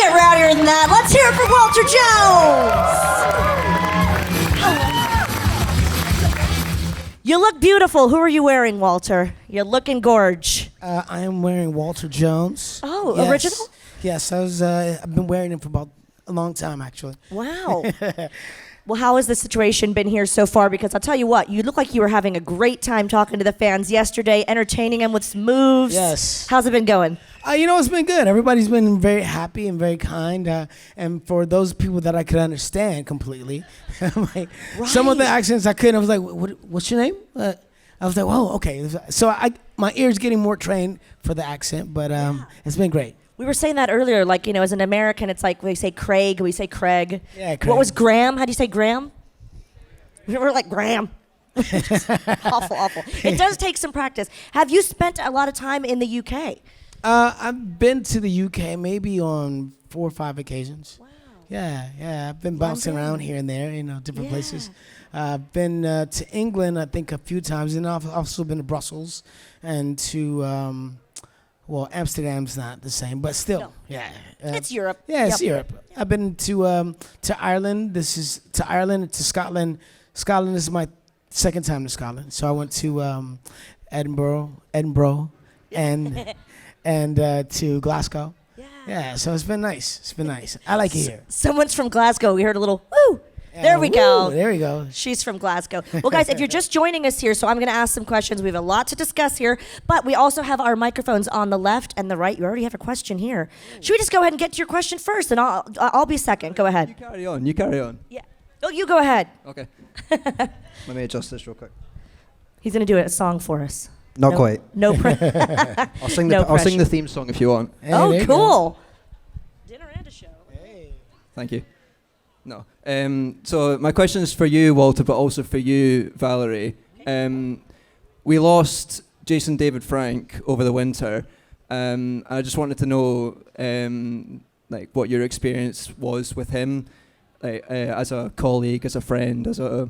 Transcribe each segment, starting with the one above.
get rowdier than that. Let's hear it for Walter Jones. You look beautiful. Who are you wearing, Walter? You're looking gorge. I am wearing Walter Jones. Oh, yes. Original? Yes, I've been wearing him for about a long time, actually. Wow. Well, how has the situation been here so far? Because I'll tell you what, you look like you were having a great time talking to the fans yesterday, entertaining them with some moves. Yes. How's it been going? It's been good. Everybody's been very happy and very kind. And for those people that I could understand completely, like some of the accents I couldn't. I was like, what's your name? I was like, oh, okay. So my ear's getting more trained for the accent, but it's been great. We were saying that earlier, like, as an American, it's like we say Craig, we say Craig. Yeah, Craig. What was Graham? How do you say Graham? We were like Graham. Awful. It does take some practice. Have you spent a lot of time in the UK? I've been to the UK maybe on 4 or 5 occasions. Wow. Yeah. I've been bouncing around here and there, different places. I've been to England, I think, a few times, and I've also been to Brussels and to... Well, Amsterdam's not the same, but still, No. yeah. It's Europe. Yeah, it's Yep. Europe. I've been to Ireland. To Ireland, to Scotland. Scotland is my second time to Scotland. So I went to Edinburgh, and to Glasgow. Yeah. So it's been nice. I like it here. Someone's from Glasgow. We heard a little woo. There we go. There we go. She's from Glasgow. Well, guys, if you're just joining us here, so I'm going to ask some questions. We have a lot to discuss here, but we also have our microphones on the left and the right. You already have a question here. Should we just go ahead and get to your question first, and I'll be second. Go ahead. You carry on. Yeah. Oh, you go ahead. Okay. Let me adjust this real quick. He's going to do a song for us. Not quite. No I'll sing the theme song if you want. Hey, oh, cool. Dinner and a show. Hey. Thank you. No. So my question is for you, Walter, but also for you, Valerie. We lost Jason David Frank over the winter. I just wanted to know, what your experience was with him, as a colleague, as a friend, as a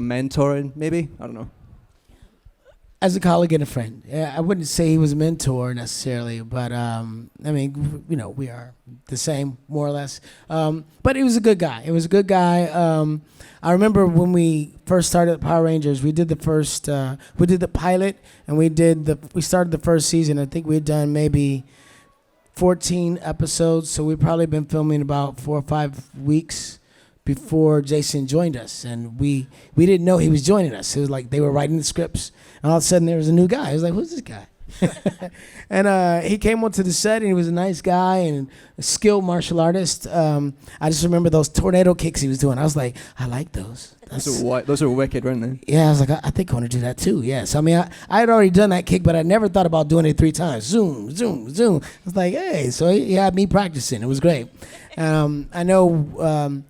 mentor, maybe. I don't know. As a colleague and a friend. Yeah, I wouldn't say he was a mentor necessarily, but we are the same, more or less. But he was a good guy. I remember when we first started Power Rangers, we did the pilot, and we started the first season. I think we had done maybe 14 episodes, so we've probably been filming about 4 or 5 weeks before Jason joined us, and we didn't know he was joining us. It was like they were writing the scripts, and all of a sudden there was a new guy. I was like, who's this guy? And he came onto the set, and he was a nice guy and a skilled martial artist. I just remember those tornado kicks he was doing. I was like, I like those. Those are wicked, weren't they? Yeah, I was like, I think I want to do that too. Yes, I mean, I had already done that kick, but I never thought about doing it 3 times. Zoom, zoom, zoom. I was like, hey, so he had me practicing. It was great. I know.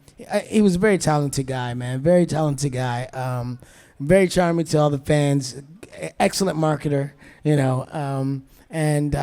He was a very talented guy, man. Very talented guy. Very charming to all the fans. Excellent marketer, And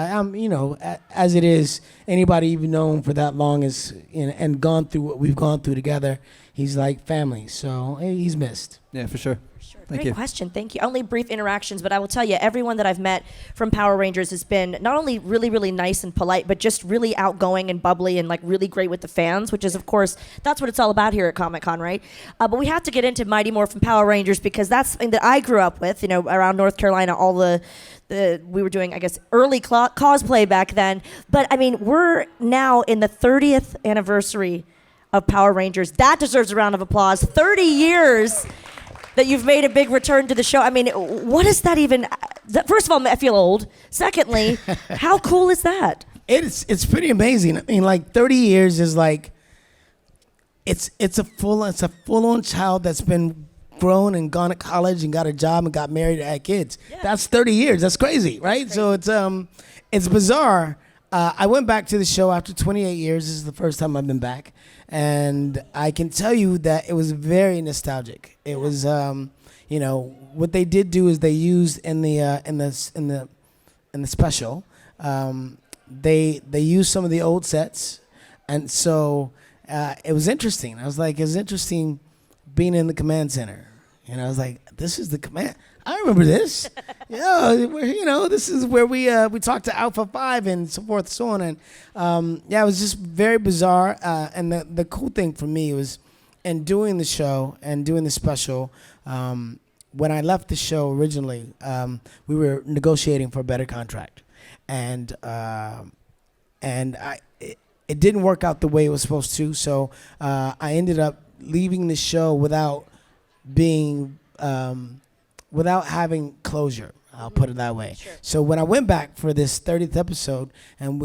as it is, anybody even known for that long and gone through what we've gone through together, he's like family. So he's missed. Yeah, for sure. Great question. Thank you. Only brief interactions, but I will tell you, everyone that I've met from Power Rangers has been not only really, really nice and polite, but just really outgoing and bubbly and really great with the fans, which is, of course, that's what it's all about here at Comic-Con, right? But we have to get into Mighty Morphin Power Rangers because that's something that I grew up with, around North Carolina, all the we were doing, I guess, early cosplay back then. But, I mean, we're now in the 30th anniversary of Power Rangers. That deserves a round of applause. 30 years that you've made a big return to the show. I mean, what is that even? First of all, I feel old. Secondly, how cool is that? It's pretty amazing. I mean, 30 years is it's a full-on child that's been grown and gone to college and got a job and got married and had kids. Yeah. That's 30 years. That's crazy, right? So it's bizarre. I went back to the show after 28 years. This is the first time I've been back. And I can tell you that it was very nostalgic. It was, what they did do is they used in the special, they used some of the old sets, and so it was interesting. I was like, it was interesting being in the command center. I was like, this is the command. I remember this. This is where we talked to Alpha 5 and so forth, so on. And it was just very bizarre. And the cool thing for me was, in doing the show and doing the special, when I left the show originally, we were negotiating for a better contract. And it didn't work out the way it was supposed to. So I ended up leaving the show without having closure. I'll put it that way. Sure. So when I went back for this 30th episode, and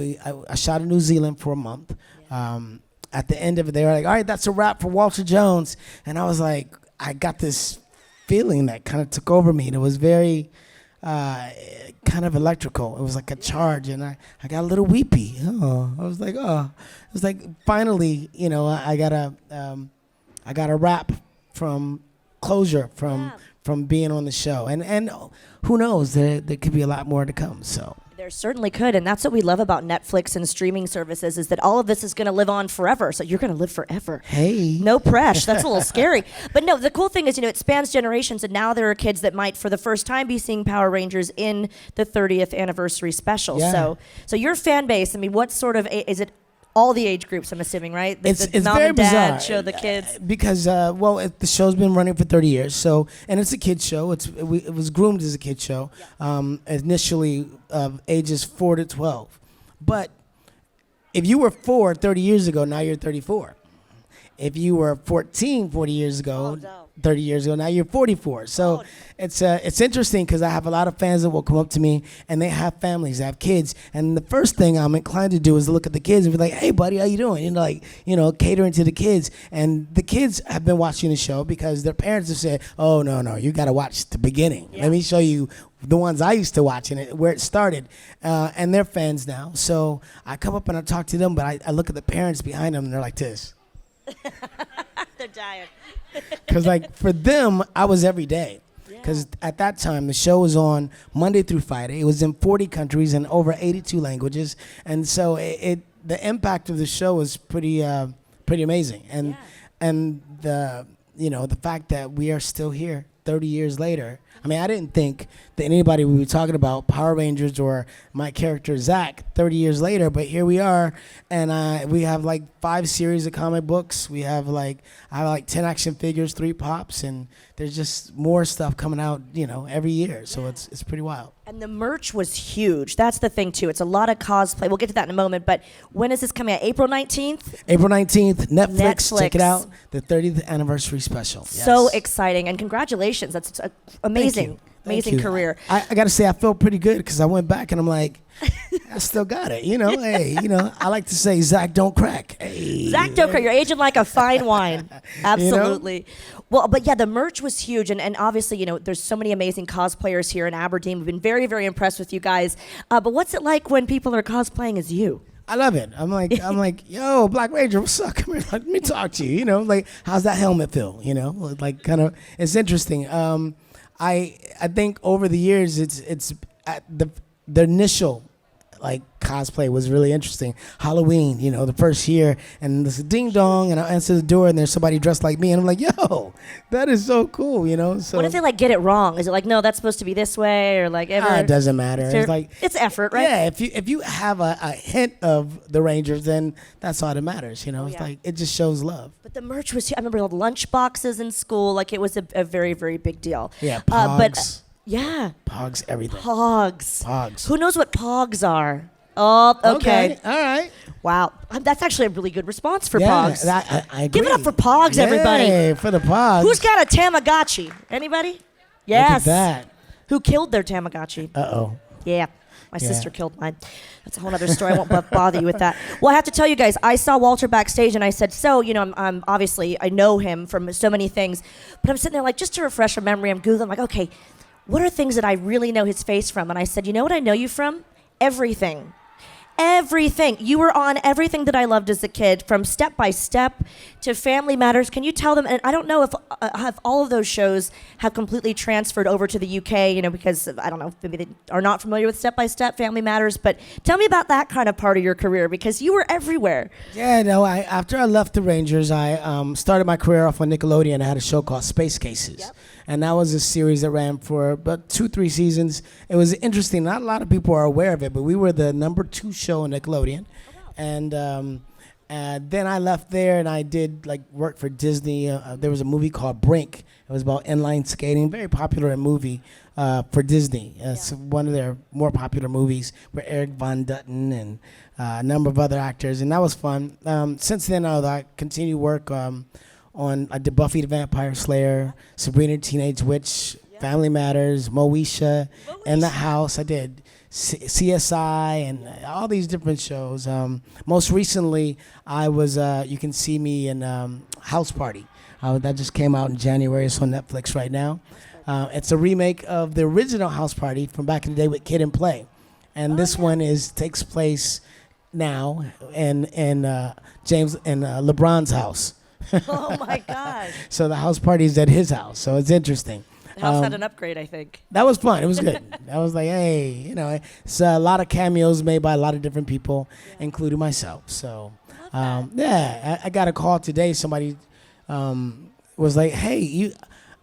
I shot in New Zealand for a month. At the end of it, they were like, all right, that's a wrap for Walter Jones. And I was like, I got this feeling that kind of took over me. And it was very kind of electrical. It was like a charge. And I got a little weepy. I was like, It was like, finally, I got a wrap from closure from being on the show. And who knows, there could be a lot more to come. So There certainly could, and that's what we love about Netflix and streaming services, is that all of this is going to live on forever. So you're going to live forever. Hey. No pressure. That's a little scary. But no, the cool thing is, it spans generations, and now there are kids that might, for the first time, be seeing Power Rangers in the 30th anniversary special. Yeah. So your fan base, what sort of, is it all the age groups, I'm assuming, right? It's mom very and dad bizarre. show the kids. Because, the show's been running for 30 years, and it's a kid's show. It was groomed as a kid's show, initially ages 4 to 12. But if you were 4 30 years ago, now you're 34. If you were 14 40 years ago, 30 years ago, now you're 44. So it's interesting because I have a lot of fans that will come up to me and they have families, they have kids, and the first thing I'm inclined to do is look at the kids and be like, hey buddy, how you doing? Catering to the kids. And the kids have been watching the show because their parents have said, oh no, you got to watch the beginning. Yeah. Let me show you the ones I used to watch and where it started. And they're fans now. So I come up and I talk to them, but I look at the parents behind them and they're like this. They're dying. Because, for them, I was every day. Because at that time, the show was on Monday through Friday. It was in 40 countries and over 82 languages. And so the impact of the show was pretty amazing. And the fact that we are still here 30 years later. I didn't think that anybody would be talking about Power Rangers or my character Zach 30 years later, but here we are, and we have 5 series of comic books. I have 10 action figures, 3 pops, and there's just more stuff coming out, every year. So it's pretty wild. And the merch was huge. That's the thing too. It's a lot of cosplay. We'll get to that in a moment. But when is this coming out? April 19th? April 19th, Netflix. Check it out. The 30th anniversary special. So Yes. exciting. And congratulations. That's an amazing Thank you. career. I got to say, I felt pretty good because I went back and I'm like, I still got it. Hey, I like to say, Zach, don't crack. Hey. Zach Doker, you're aging like a fine wine. Absolutely. Well, but yeah, the merch was huge. And obviously, there's so many amazing cosplayers here in Aberdeen. We've been very, very impressed with you guys. But what's it like when people are cosplaying as you? I love it. I'm like, yo, Black Ranger, what's up? Come here, let me talk to you. How's that helmet feel? It's interesting. I think over the years, it's at the initial cosplay was really interesting. Halloween, the first year, and this ding dong, and I answer the door, and there's somebody dressed like me, and I'm like, yo, that is so cool, So What if they get it wrong? Is it no, that's supposed to be this way, or ever? it doesn't matter. It's effort, right? Yeah, if you have a hint of the Rangers, then that's all that matters. It just shows love. But the merch was. I remember the lunch boxes in school. It was a very, very big deal. Yeah, Pogs. Yeah. Pogs, everything. Pogs. Who knows what Pogs are? Oh, okay. All right. Wow. That's actually a really good response for Yeah, Pogs. I agree. Give it up for Pogs, everybody. Yay, for the Pogs. Who's got a Tamagotchi? Anybody? Yes. Look at that. Who killed their Tamagotchi? Uh-oh. Yeah. My sister killed mine. That's a whole other story. I won't bother you with that. Well, I have to tell you guys, I saw Walter backstage and I said, I'm obviously, I know him from so many things, but I'm sitting there just to refresh a memory, I'm Googling, okay, what are things that I really know his face from? And I said, you know what I know you from? Everything. Everything. You were on everything that I loved as a kid, from Step by Step to Family Matters. Can you tell them, and I don't know if all of those shows have completely transferred over to the UK, because I don't know, maybe they are not familiar with Step by Step, Family Matters, but tell me about that kind of part of your career, because you were everywhere. Yeah, no, after I left the Rangers, I started my career off on Nickelodeon. I had a show called Space Cases. Yep. and that was a series that ran for about 2-3 seasons. It was interesting. Not a lot of people are aware of it, but we were the #2 show on Nickelodeon, and then I left there and I did like work for Disney. There was a movie called Brink. It was about inline skating, very popular movie for Disney. It's one of their more popular movies with Eric Von Dutton and a number of other actors, and that was fun. Since then, I continue work on. I did Buffy the Vampire Slayer, Sabrina the Teenage Witch, Family Matters, Moesha, In the House. I did CSI and all these different shows. Most recently, I was, you can see me in House Party. That just came out in January. It's on Netflix right now. It's a remake of the original House Party from back in the day with Kid and Play. And this one takes place now in LeBron's house. Oh my gosh. So the house party is at his house. So it's interesting. The house had an upgrade, I think. That was fun. It was good. I was like, hey, it's a lot of cameos made by a lot of different people, including myself. So, I got a call today. Somebody was like, hey,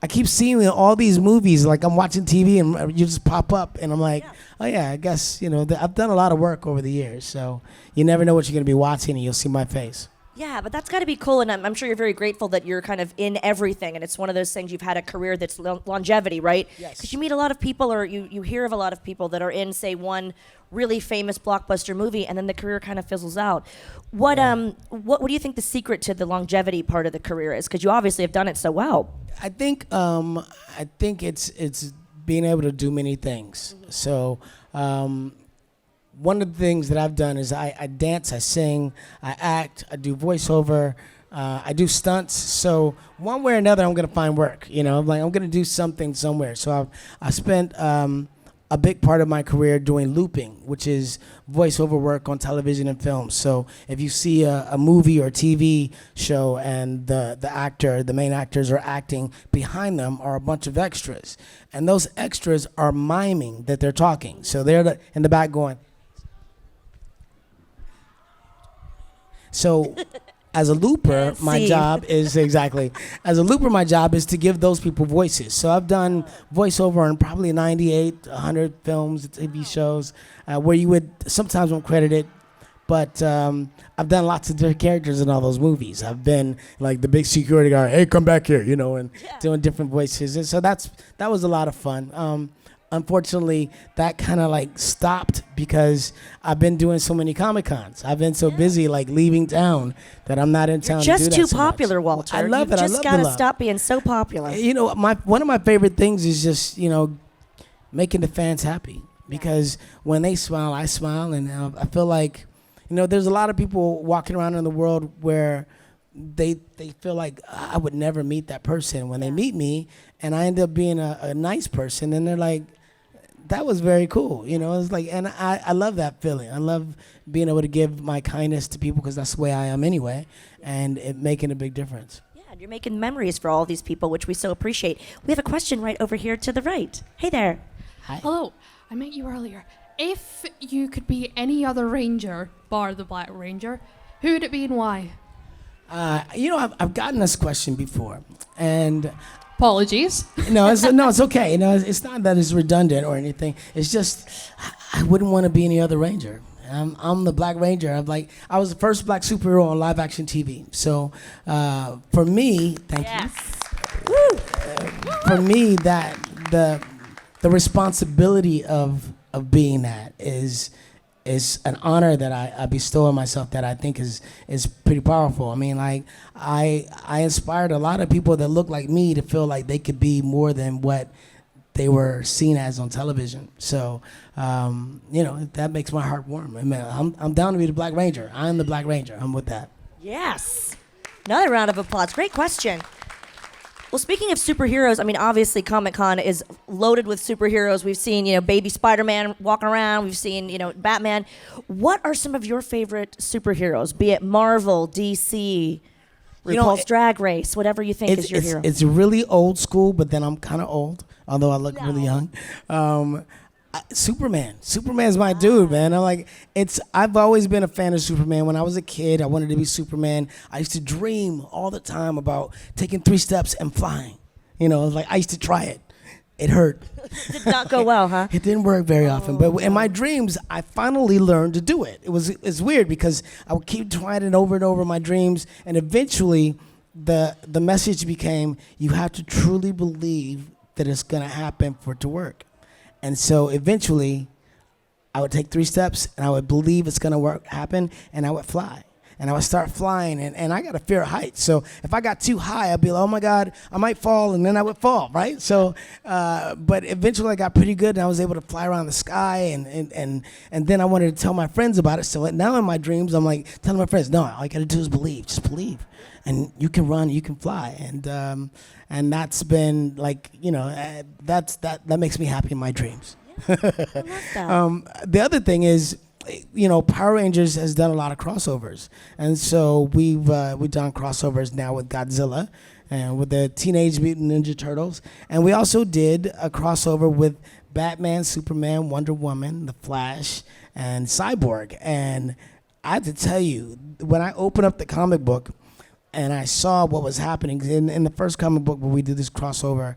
I keep seeing you in all these movies. Like I'm watching TV and you just pop up. And I'm like, oh, yeah, I guess, I've done a lot of work over the years. So you never know what you're going to be watching and you'll see my face. Yeah, but that's got to be cool, and I'm sure you're very grateful that you're kind of in everything, and it's one of those things you've had a career that's longevity, right? Yes. Because you meet a lot of people, or you hear of a lot of people that are in, say, one really famous blockbuster movie, and then the career kind of fizzles out. What do you think the secret to the longevity part of the career is? Because you obviously have done it so well. I think it's being able to do many things. Mm-hmm. So. One of the things that I've done is I dance, I sing, I act, I do voiceover, I do stunts. So one way or another, I'm gonna find work. I'm gonna do something somewhere. So I spent a big part of my career doing looping, which is voiceover work on television and film. So if you see a movie or TV show and the main actors are acting, behind them are a bunch of extras, and those extras are miming that they're talking. So they're in the back going. So as a looper, my job is to give those people voices. So I've done voiceover on probably 98, 100 films, TV shows, where you would sometimes won't credit it, but I've done lots of different characters in all those movies. I've been like the big security guard, hey, come back here, and doing different voices. And so that was a lot of fun. Unfortunately, that kind of stopped because I've been doing so many Comic-Cons. I've been so busy leaving town that I'm not in town. You're to do just that too so popular, much. Walter. I love it. You just gotta stop being so popular. One of my favorite things is just making the fans happy, because when they smile, I smile, and I feel like there's a lot of people walking around in the world where they feel like I would never meet that person. When they meet me and I end up being a nice person, and they're like, that was very cool. It's like, and I love that feeling. I love being able to give my kindness to people, because that's the way I am anyway, and it making a big difference. Yeah, and you're making memories for all these people, which we so appreciate. We have a question right over here to the right. Hey there. Hi. Hello, I met you earlier. If you could be any other ranger bar the Black Ranger, who would it be and why? I've gotten this question before, and apologies. No, it's okay. It's not that it's redundant or anything. It's just I wouldn't want to be any other Ranger. I'm the Black Ranger. I was the first black superhero on live action TV. So for me, thank you. Woo! For me, that the responsibility of being that is an honor that I bestow on myself, that I think is pretty powerful. I mean, I inspired a lot of people that look like me to feel like they could be more than what they were seen as on television. So, that makes my heart warm. I mean, I'm down to be the Black Ranger. I'm the Black Ranger. I'm with that. Yes. Another round of applause. Great question. Well, speaking of superheroes, I mean, obviously Comic-Con is loaded with superheroes. We've seen, baby Spider-Man walking around. We've seen, Batman. What are some of your favorite superheroes, be it Marvel, DC, RuPaul's Drag Race, whatever you think is your hero? It's really old school, but then I'm kind of old, although I look really young. Superman. Superman's my dude, man. I've always been a fan of Superman. When I was a kid, I wanted to be Superman. I used to dream all the time about taking 3 steps and flying. Like I used to try it. It hurt. Did not go well, huh? It didn't work very often. But in my dreams, I finally learned to do it. It's weird because I would keep trying it over and over in my dreams, and eventually the message became, you have to truly believe that it's going to happen for it to work. And so eventually I would take 3 steps and I would believe it's going to happen, and I would fly. And I would start flying, and I got a fear of heights. So if I got too high, I'd be like, oh my God, I might fall, and then I would fall, right? So, but eventually I got pretty good, and I was able to fly around the sky, and then I wanted to tell my friends about it. So now in my dreams, I'm like telling my friends, no, all you gotta do is believe, just believe. And you can run, you can fly. And that's been like, that makes me happy in my dreams. I love that. The other thing is, Power Rangers has done a lot of crossovers, and so we've done crossovers now with Godzilla and with the Teenage Mutant Ninja Turtles, and we also did a crossover with Batman, Superman, Wonder Woman, The Flash, and Cyborg. And I have to tell you, when I opened up the comic book and I saw what was happening in the first comic book where we did this crossover,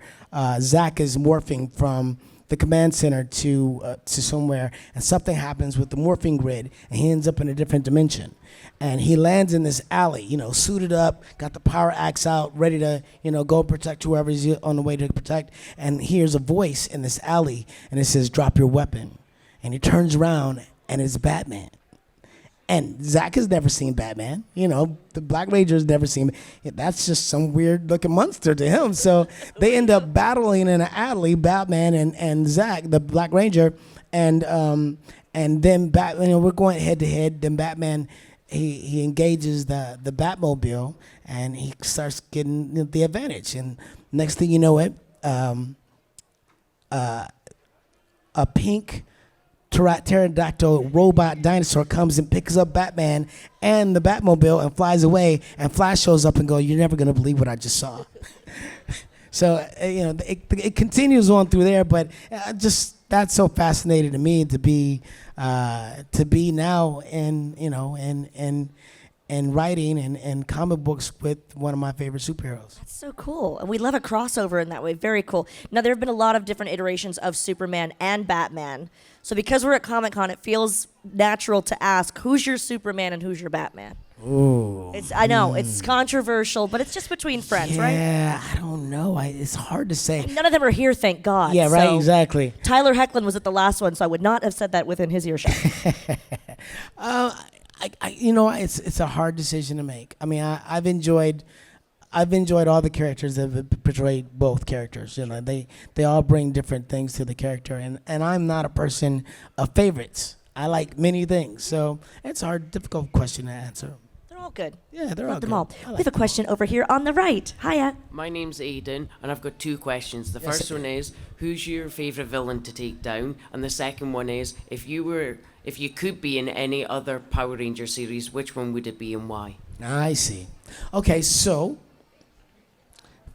Zach is morphing from the command center to somewhere, and something happens with the morphing grid, and he ends up in a different dimension. And he lands in this alley, suited up, got the power axe out, ready to, go protect whoever he's on the way to protect. And he hears a voice in this alley, and it says, drop your weapon. And he turns around, and it's Batman. And Zach has never seen Batman. The Black Ranger's never seen him. That's just some weird looking monster to him. So they end up battling in an alley, Batman and Zach, the Black Ranger, and then Batman. We're going head to head. Then Batman, he engages the Batmobile, and he starts getting the advantage. And next thing you know, a pink pterodactyl robot dinosaur comes and picks up Batman and the Batmobile and flies away, and Flash shows up and goes, you're never going to believe what I just saw. So, it continues on through there, but just that's so fascinating to me to be now in writing and comic books with one of my favorite superheroes. That's so cool. And we love a crossover in that way. Very cool. Now, there have been a lot of different iterations of Superman and Batman. So because we're at Comic-Con, it feels natural to ask, who's your Superman and who's your Batman? Ooh. I know, it's controversial, but it's just between friends, right? Yeah, I don't know. It's hard to say. None of them are here, thank God. Yeah, right, so exactly. Tyler Hoechlin was at the last one, so I would not have said that within his earshot. It's a hard decision to make. I mean, I've enjoyed all the characters that have portrayed both characters. They all bring different things to the character, and I'm not a person of favorites. I like many things, so it's a difficult question to answer. They're all good. Yeah, they're all Love them good. all. I We like have a them question over here on the right. Hiya. My name's Aidan, and I've got 2 questions. The Yes, first sir. one is, who's your favourite villain to take down? And the second one is, if you could be in any other Power Ranger series, which one would it be and why? I see. Okay, so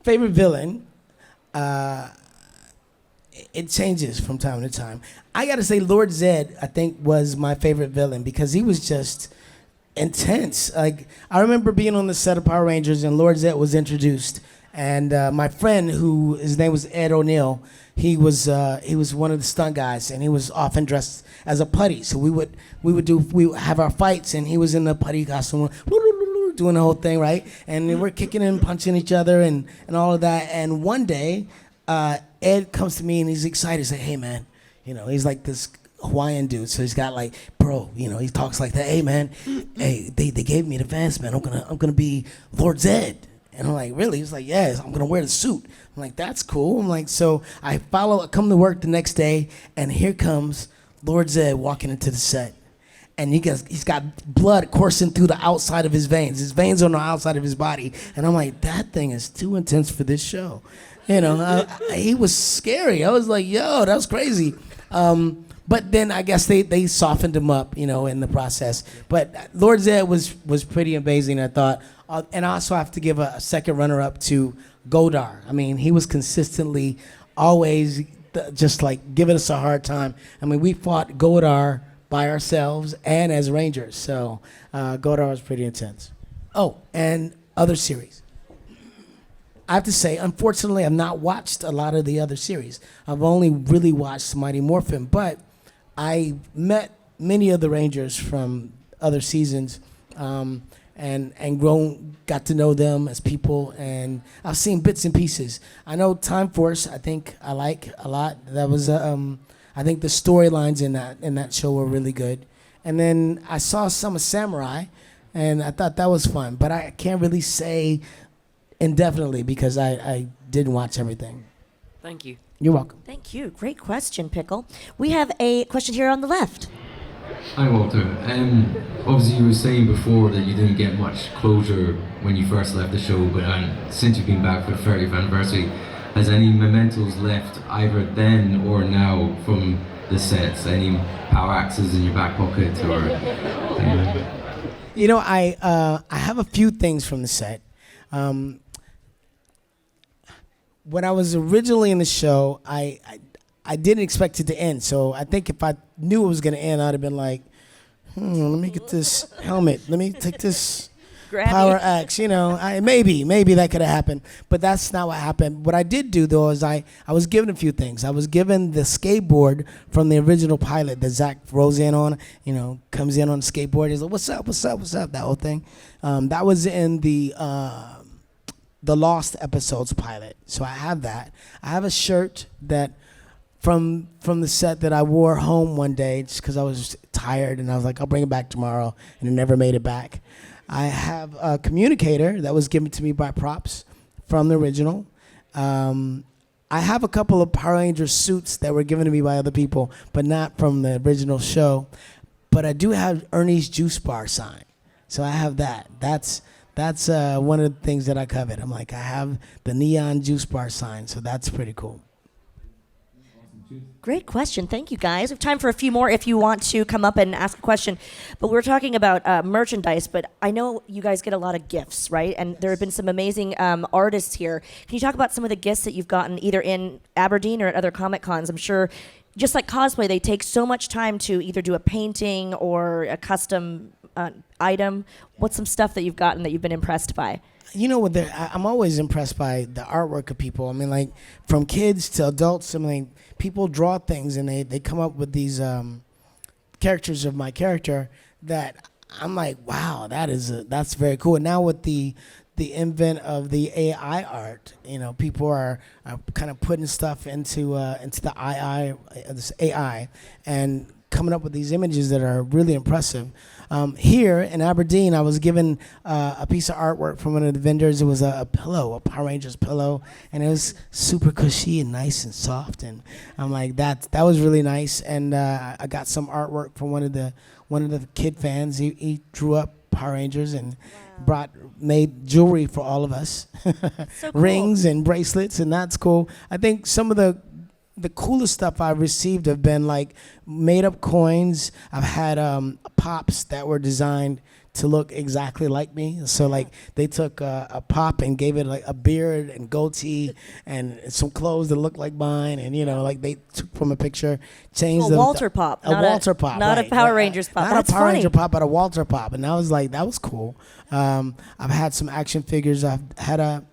favorite villain, it changes from time to time. I got to say Lord Zed, I think, was my favorite villain because he was just intense. Like, I remember being on the set of Power Rangers and Lord Zed was introduced, and my friend, his name was Ed O'Neill, he was one of the stunt guys, and he was often dressed as a putty. So we would have our fights, and he was in the putty costume, doing the whole thing, right? And we're kicking and punching each other and all of that. And one day, Ed comes to me and he's excited. He's like, hey, man, he's like this Hawaiian dude. So he's got like, bro, he talks like that. Hey, man, hey, they gave me the advance, man. I'm gonna be Lord Zed. And I'm like, really? He's like, yes, I'm gonna wear the suit. I'm like, that's cool. I'm like, so I come to work the next day, and here comes Lord Zed walking into the set. And he's got blood coursing through the outside of his veins. His veins are on the outside of his body. And I'm like, that thing is too intense for this show. He was scary. I was like, yo, that was crazy. But then I guess they softened him up, in the process. But Lord Zed was pretty amazing, I thought. And I also have to give a second runner-up to Godar. I mean, he was consistently always just like giving us a hard time. I mean, we fought Godar by ourselves and as Rangers. So Godar was pretty intense. Oh, and other series. I have to say, unfortunately, I've not watched a lot of the other series. I've only really watched Mighty Morphin, but I met many of the Rangers from other seasons, and got to know them as people, and I've seen bits and pieces. I know Time Force, I think I like a lot. That was, I think the storylines in that show were really good. And then I saw some of Samurai, and I thought that was fun, but I can't really say indefinitely because I didn't watch everything. Thank you. You're welcome. Thank you. Great question, Pickle. We have a question here on the left. Hi Walter. Obviously you were saying before that you didn't get much closure when you first left the show, but since you've been back for the 30th anniversary, has any mementos left either then or now from the sets? Any power axes in your back pocket or? You know, I have a few things from the set. When I was originally in the show, I didn't expect it to end. So I think if I knew it was going to end, I'd have been like, let me get this helmet. Let me take this power axe. You know, maybe that could have happened. But that's not what happened. What I did do, though, is I was given a few things. I was given the skateboard from the original pilot that Zach rolls in on, comes in on the skateboard. He's like, what's up, that whole thing. That was in the Lost Episodes pilot. So I have that. I have a shirt that from the set that I wore home one day just because I was tired, and I was like, I'll bring it back tomorrow, and it never made it back. I have a communicator that was given to me by Props from the original. I have a couple of Power Rangers suits that were given to me by other people, but not from the original show. But I do have Ernie's juice bar sign, so I have that. That's one of the things that I covet. I'm like, I have the neon juice bar sign, so that's pretty cool. Great question. Thank you, guys. We have time for a few more if you want to come up and ask a question. But we're talking about merchandise, but I know you guys get a lot of gifts, right? And there have been some amazing artists here. Can you talk about some of the gifts that you've gotten either in Aberdeen or at other Comic-Cons? I'm sure, just like cosplay, they take so much time to either do a painting or a custom item. What's some stuff that you've gotten that you've been impressed by? You know what? I'm always impressed by the artwork of people. I mean, like, from kids to adults, I mean, people draw things and they come up with these characters of my character that I'm like, wow, that's very cool. And now with the invent of the AI art, people are kind of putting stuff into the this AI and coming up with these images that are really impressive. Here in Aberdeen, I was given a piece of artwork from one of the vendors. It was a pillow, a Power Rangers pillow, and it was super cushy and nice and soft. And I'm like, that was really nice. And I got some artwork from one of the kid fans. He drew up Power Rangers and made jewelry for all of us, So cool. Rings and bracelets, and that's cool. I think some of the coolest stuff I've received have been like made up coins. I've had pops that were designed to look exactly like me. So like they took a pop and gave it like a beard and goatee and some clothes that looked like mine, and like they took from a picture, changed A Walter Pop. a Walter Pop, Not right, a Power right. Rangers pop. Not That's a Power funny. Ranger pop, but a Walter Pop, and I was like, that was cool. I've had some action figures. I've had a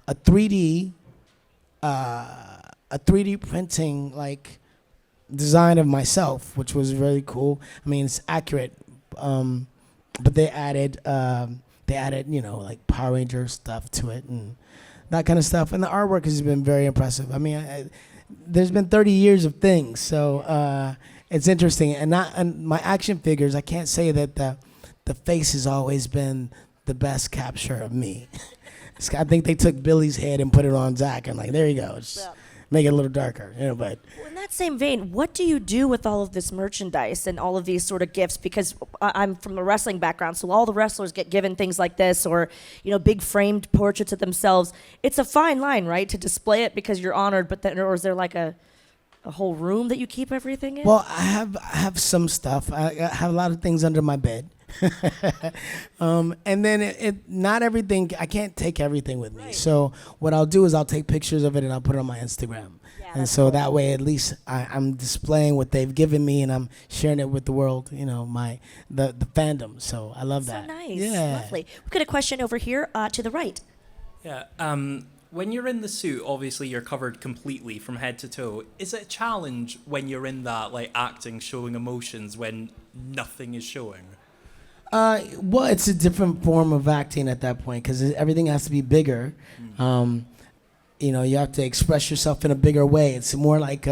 3D. A 3D printing like design of myself, which was really cool. I mean, it's accurate, but they added like Power Ranger stuff to it and that kind of stuff. And the artwork has been very impressive. I mean, there's been 30 years of things, so it's interesting. And my action figures, I can't say that the face has always been the best capture of me. I think they took Billy's head and put it on Zach, and like, there you go. Make it a little darker, but. Well, in that same vein, what do you do with all of this merchandise and all of these sort of gifts? Because I'm from a wrestling background, so all the wrestlers get given things like this, or big framed portraits of themselves. It's a fine line, right, to display it because you're honored, but then, or is there like a whole room that you keep everything in? Well, I have some stuff. I have a lot of things under my bed. And then it not everything, I can't take everything with me. Right. So what I'll do is I'll take pictures of it and I'll put it on my Instagram. Yeah, and so cool. That way at least I'm displaying what they've given me and I'm sharing it with the world, the fandom. So I love that. So nice. Yeah. Lovely. We've got a question over here to the right. Yeah. When you're in the suit, obviously you're covered completely from head to toe. Is it a challenge when you're in that, like acting, showing emotions when nothing is showing? Well, it's a different form of acting at that point because everything has to be bigger. You have to express yourself in a bigger way. It's more like,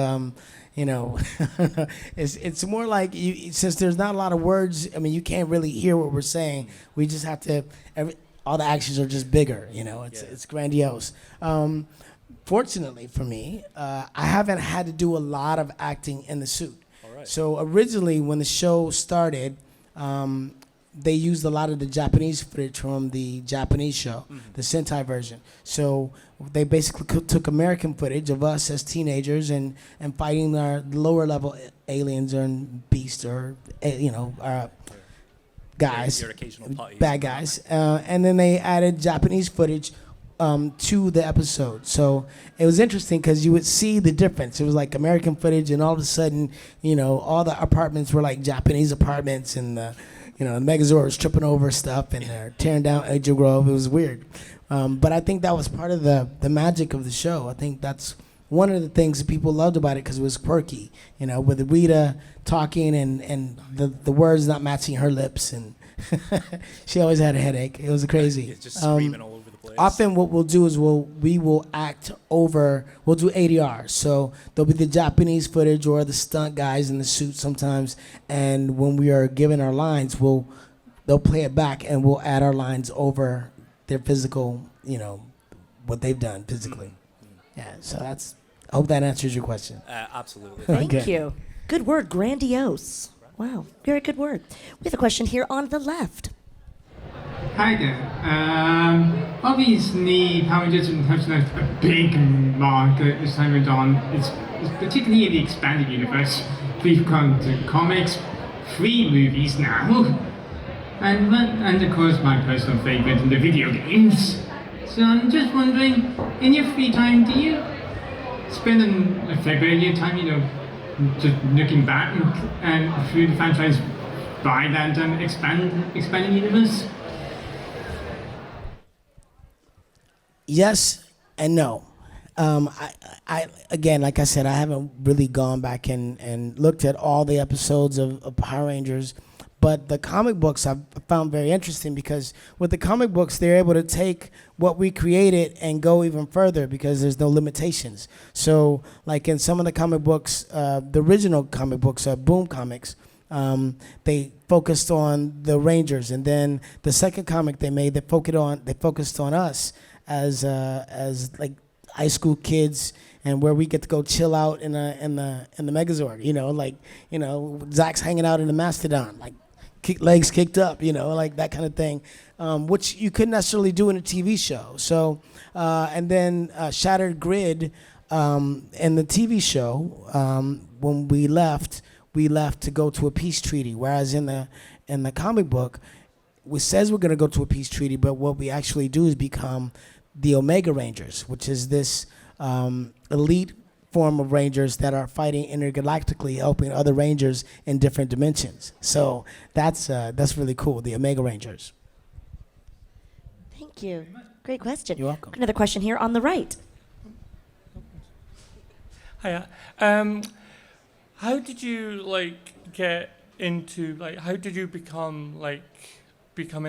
it's more like since there's not a lot of words. I mean, you can't really hear what we're saying. We just have to. All the actions are just bigger. It's grandiose. Fortunately for me, I haven't had to do a lot of acting in the suit. All right. So originally, when the show started, they used a lot of the Japanese footage from the Japanese show, the Sentai version. So they basically took American footage of us as teenagers and fighting our lower level aliens or beasts or guys, Your occasional putties. bad guys, and then they added Japanese footage to the episode. So it was interesting because you would see the difference. It was like American footage, and all of a sudden, all the apartments were like Japanese apartments, and the Megazord was tripping over stuff and they're tearing down Angel Grove. It was weird. But I think that was part of the magic of the show. I think that's one of the things that people loved about it because it was quirky, with Rita talking and the words not matching her lips. And she always had a headache. It was crazy. It's just screaming all over the place. Often what we'll do is we will act over, we'll do ADR. So there'll be the Japanese footage or the stunt guys in the suit sometimes. And when we are given our lines, they'll play it back and we'll add our lines over their physical, what they've done physically. Yeah, so I hope that answers your question. Absolutely. Thank you. Good word, grandiose. Wow, very good word. We have a question here on the left. Hi there. Obviously, Power Rangers has a big market as time went on. It's particularly in the expanded universe. We've gone to comics, 3 movies now, and of course my personal favorite in the video games. So I'm just wondering, in your free time, do you spend a fair bit of your time, just looking back and through the franchise by that expanding universe? Yes and no. I again, like I said, I haven't really gone back and looked at all the episodes of Power Rangers, but the comic books I've found very interesting because with the comic books, they're able to take what we created and go even further because there's no limitations. So, like in some of the comic books, the original comic books, Boom Comics, they focused on the Rangers, and then the second comic they made, they focused on us as like high school kids, and where we get to go chill out in the Megazord, Zach's hanging out in the Mastodon, like legs kicked up, like that kind of thing, which you couldn't necessarily do in a TV show. So, and then Shattered Grid in the TV show, when we left to go to a peace treaty, whereas in the comic book, it says we're going to go to a peace treaty, but what we actually do is become the Omega Rangers, which is this elite form of Rangers that are fighting intergalactically, helping other Rangers in different dimensions. So that's really cool, the Omega Rangers. Thank you. Great question. You're welcome. Another question here on the right. Hiya. How did you get into how did you becoming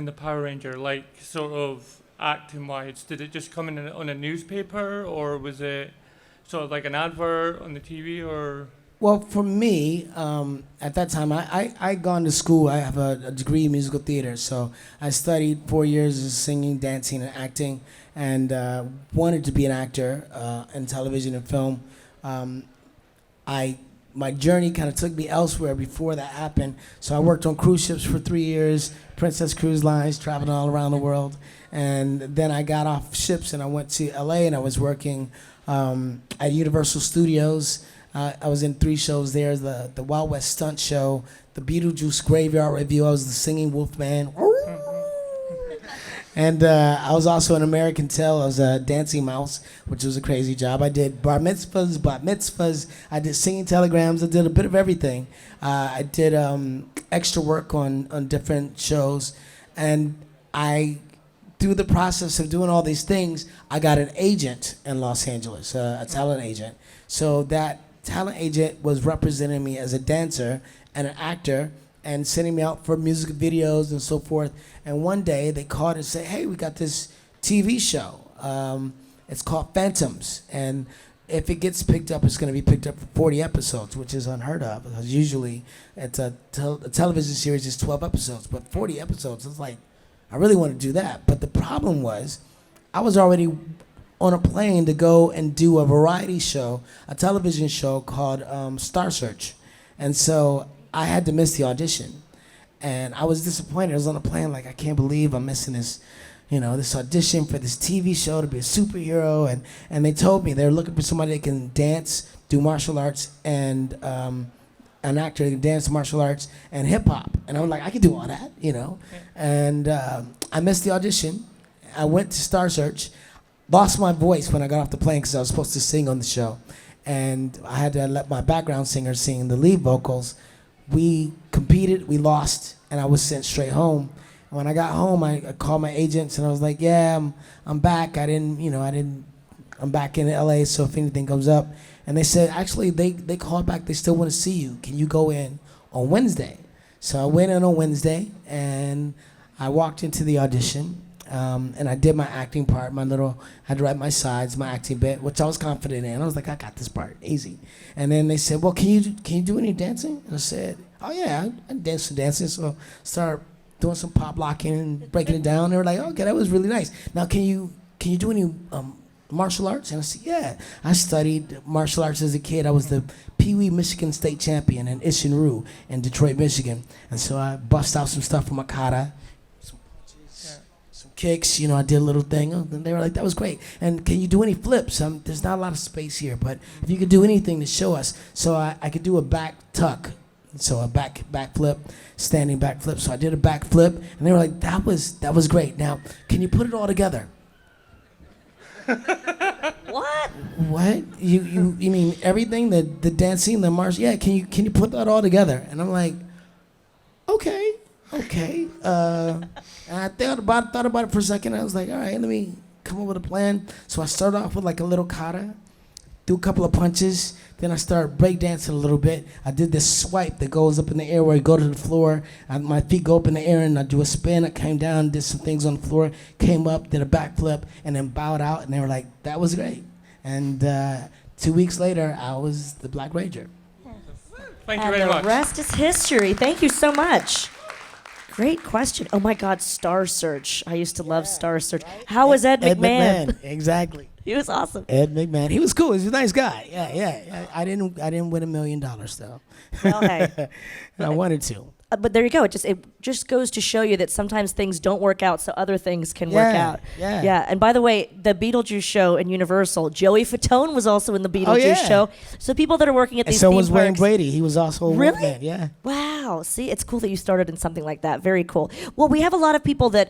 the Power Ranger, sort of acting wise? Did it just come in on a newspaper, or was it sort of like an advert on the TV, or? Well, for me, at that time, I'd gone to school. I have a degree in musical theater, so I studied 4 years of singing, dancing, and acting, and wanted to be an actor in television and film. My journey kind of took me elsewhere before that happened. So I worked on cruise ships for 3 years, Princess Cruise Lines, traveling all around the world. And then I got off ships and I went to LA and I was working at Universal Studios. I was in 3 shows there, the Wild West Stunt Show, the Beetlejuice Graveyard Review. I was the singing Wolfman. And I was also an American Tail. I was a dancing mouse, which was a crazy job. I did bar mitzvahs, bat mitzvahs. I did singing telegrams. I did a bit of everything. I did extra work on different shows. And I through the process of doing all these things, I got an agent in Los Angeles, a talent agent. So that talent agent was representing me as a dancer and an actor and sending me out for music videos and so forth. And one day they called and said, hey, we got this TV show. It's called Phantoms. And if it gets picked up, it's going to be picked up for 40 episodes, which is unheard of, because usually it's a television series is 12 episodes, but 40 episodes, it's like, I really want to do that. But the problem was, I was already on a plane to go and do a variety show, a television show called Star Search. And so I had to miss the audition. And I was disappointed. I was on a plane like, I can't believe I'm missing this, this audition for this TV show to be a superhero. And they told me they're looking for somebody that can dance, do martial arts, and an actor that can dance, martial arts, and hip hop. And I was like, I can do all that, And I missed the audition. I went to Star Search, lost my voice when I got off the plane because I was supposed to sing on the show. And I had to let my background singer sing the lead vocals. We competed, we lost, and I was sent straight home. And when I got home, I called my agents and I was like, yeah, I'm back. I'm back in LA, so if anything comes up. And they said, actually, they called back, they still want to see you. Can you go in on Wednesday? So I went in on Wednesday, and I walked into the audition, and I did my acting part, I had to write my sides, my acting bit, which I was confident in. I was like, I got this part, easy. And then they said, well, can you do any dancing? And I said, oh yeah, I dance some dancing. So I started doing some pop locking and breaking it down. They were like, okay, that was really nice. Now can you do any martial arts? And I said, yeah. I studied martial arts as a kid. I was the Pee Wee Michigan State champion in Ishinru in Detroit, Michigan. And so I bust out some stuff from Akata, some punches, some kicks. I did a little thing. And they were like, that was great. And can you do any flips? There's not a lot of space here, but if you could do anything to show us. So I could do a back tuck. So a back flip, standing back flip. So I did a back flip, and they were like, that was great. Now, can you put it all together? What? What? You mean everything? The dancing, the martial? Yeah. Can you put that all together? And I'm like, okay. And I thought about it for a second. I was like, all right, let me come up with a plan. So I started off with like a little kata, do a couple of punches. Then I started breakdancing a little bit. I did this swipe that goes up in the air where I go to the floor. My feet go up in the air and I do a spin. I came down, did some things on the floor, came up, did a backflip, and then bowed out. And they were like, that was great. And 2 weeks later, I was the Black Ranger. Thank you very much. The rest is history. Thank you so much. Great question. Oh my God, Star Search. I used to love Star Search. Right? How was Ed McMahon? Exactly. He was awesome. Ed McMahon. He was cool. He was a nice guy. Yeah. I didn't win $1 million though. Well, hey. I wanted to. But there you go. It just goes to show you that sometimes things don't work out, so other things can work out. Yeah. And by the way, the Beetlejuice show in Universal, Joey Fatone was also in the Beetlejuice show. So people that are working at these theme was parks, Wayne Brady. He was also a really? man. Yeah. Wow. See, it's cool that you started in something like that. Very cool. Well, we have a lot of people that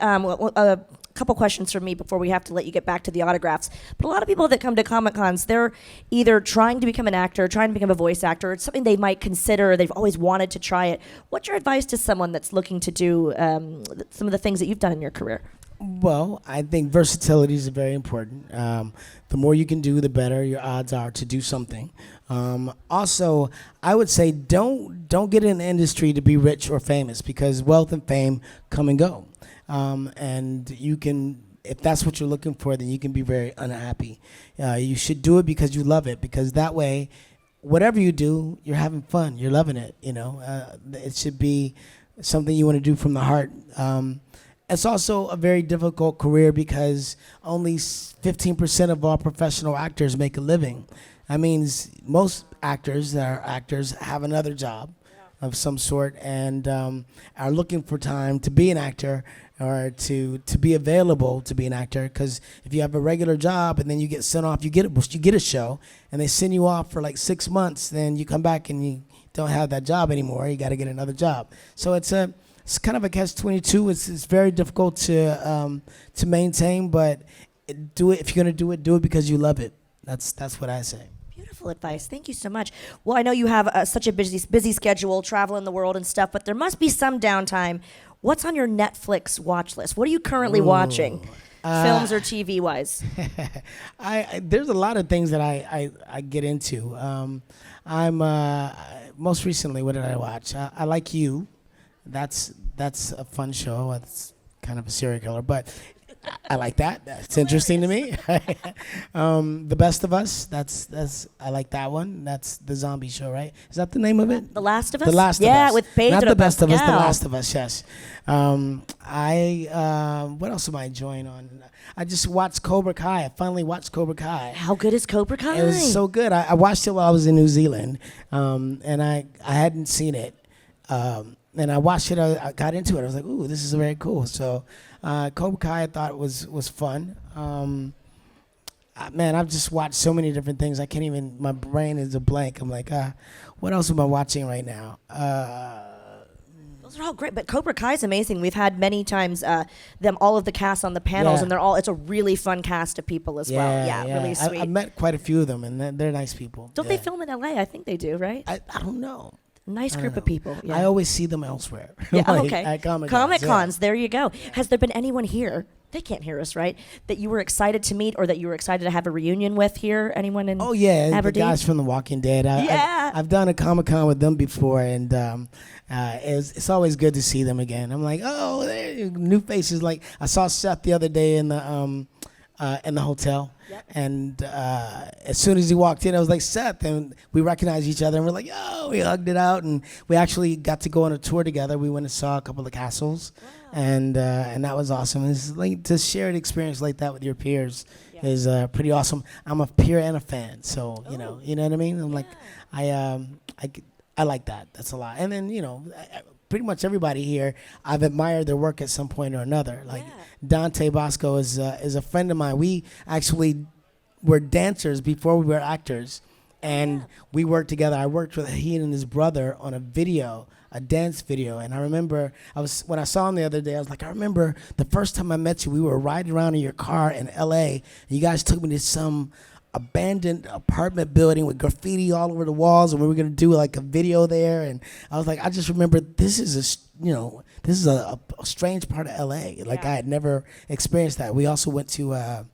couple questions from me before we have to let you get back to the autographs. But a lot of people that come to Comic-Cons, they're either trying to become an actor, trying to become a voice actor. It's something they might consider. They've always wanted to try it. What's your advice to someone that's looking to do some of the things that you've done in your career? Well, I think versatility is very important. The more you can do, the better your odds are to do something. Also, I would say don't get in the industry to be rich or famous, because wealth and fame come and go. And you can, if that's what you're looking for, then you can be very unhappy. You should do it because you love it, because that way, whatever you do, you're having fun, you're loving it. It should be something you want to do from the heart. It's also a very difficult career because only 15% of all professional actors make a living. That means most actors that are actors have another job of some sort and are looking for time to be an actor or to be available to be an actor. Because if you have a regular job and then you get sent off, you get a show, and they send you off for like 6 months, then you come back and you don't have that job anymore. You got to get another job. So it's kind of a catch-22. It's very difficult to maintain, but do it if you're gonna do it because you love it. That's what I say. Beautiful advice. Thank you so much. Well, I know you have such a busy schedule, traveling the world and stuff, but there must be some downtime What's on your Netflix watch list? What are you currently watching, films or TV wise? There's a lot of things that I get into. I'm most recently, what did I watch? I Like You. That's a fun show. It's kind of a serial killer, but I like that. That's interesting to me. The Best of Us. That's I like that one. That's the zombie show, right? Is that the name of it? The Last of Us. The Last of Us. Yeah, with Pedro. Not The Best of Us. The Pascal. Last of Us. Yes. What else am I enjoying on? I just watched Cobra Kai. I finally watched Cobra Kai. How good is Cobra Kai? It was so good. I watched it while I was in New Zealand, and I hadn't seen it. And I watched it. I got into it. I was like, "Ooh, this is very cool." So, Cobra Kai, I thought was fun. Man, I've just watched so many different things. I can't even. My brain is a blank. I'm like, what else am I watching right now? Those are all great, but Cobra Kai is amazing. We've had many times all of the cast on the panels, Yeah. and it's a really fun cast of people as well. Yeah, really sweet. I met quite a few of them, and they're nice people. Don't they film in LA? I think they do, right? I don't know. Nice I group don't of know. people. Yeah. I always see them elsewhere. Yeah, Like okay. At Comic-Cons. Comic-Cons, there you go. Has there been anyone here? They can't hear us, right? That you were excited to meet, or that you were excited to have a reunion with here? Anyone in? Oh yeah, Aberdeen? the guys from The Walking Dead. I've done a Comic-Con with them before, and it's always good to see them again. I'm like, oh, new faces. Like I saw Seth the other day in the hotel. Yep. And as soon as he walked in, I was like, Seth, and we recognized each other, and we're like, oh, we hugged it out, and we actually got to go on a tour together. We went and saw a couple of castles, and that was awesome. It's like to share an experience like that with your peers is pretty awesome. I'm a peer and a fan, so you know what I mean. I'm like, I like that. That's a lot. And then pretty much everybody here, I've admired their work at some point or another. Like Dante Bosco is a friend of mine. We actually were dancers before we were actors, and we worked together. I worked with he and his brother on a dance video, and I remember when I saw him the other day, I was like, I remember the first time I met you, we were riding around in your car in L.A., and you guys took me to some abandoned apartment building with graffiti all over the walls, and we were gonna do like a video there. And I was like, I just remember this is a strange part of LA. Like I had never experienced that. We also went to a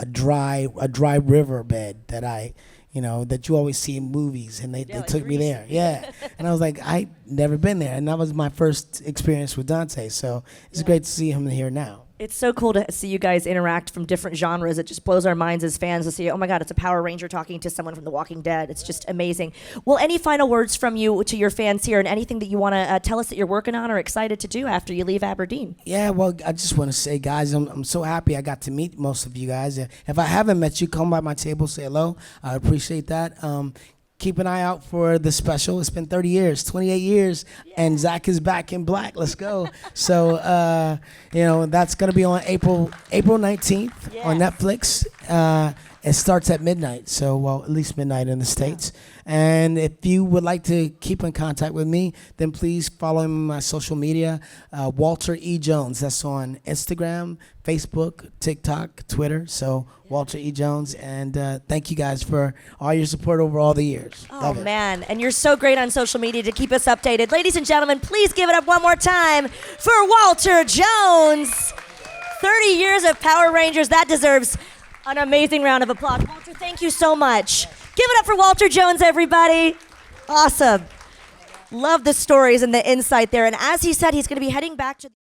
dry riverbed that you always see in movies, and they took me there. Yeah. And I was like, I'd never been there, and that was my first experience with Dante. So it's great to see him here now. It's so cool to see you guys interact from different genres. It just blows our minds as fans to see, oh my God, it's a Power Ranger talking to someone from The Walking Dead. It's just amazing. Well, any final words from you to your fans here, and anything that you want to tell us that you're working on or excited to do after you leave Aberdeen? Yeah, well, I just want to say, guys, I'm so happy I got to meet most of you guys. If I haven't met you, come by my table, say hello. I appreciate that. Keep an eye out for the special. It's been 30 years, 28 years, and Zach is back in black. Let's go. So, that's going to be on April 19th on Netflix. It starts at midnight, at least midnight in the States. And if you would like to keep in contact with me, then please follow me on my social media, Walter E. Jones. That's on Instagram, Facebook, TikTok, Twitter. So Walter E. Jones. And thank you guys for all your support over all the years. Oh, man. And you're so great on social media to keep us updated. Ladies and gentlemen, please give it up one more time for Walter Jones. 30 years of Power Rangers. That deserves an amazing round of applause. Walter, thank you so much. Give it up for Walter Jones, everybody. Awesome. Love the stories and the insight there. And as he said, he's going to be heading back to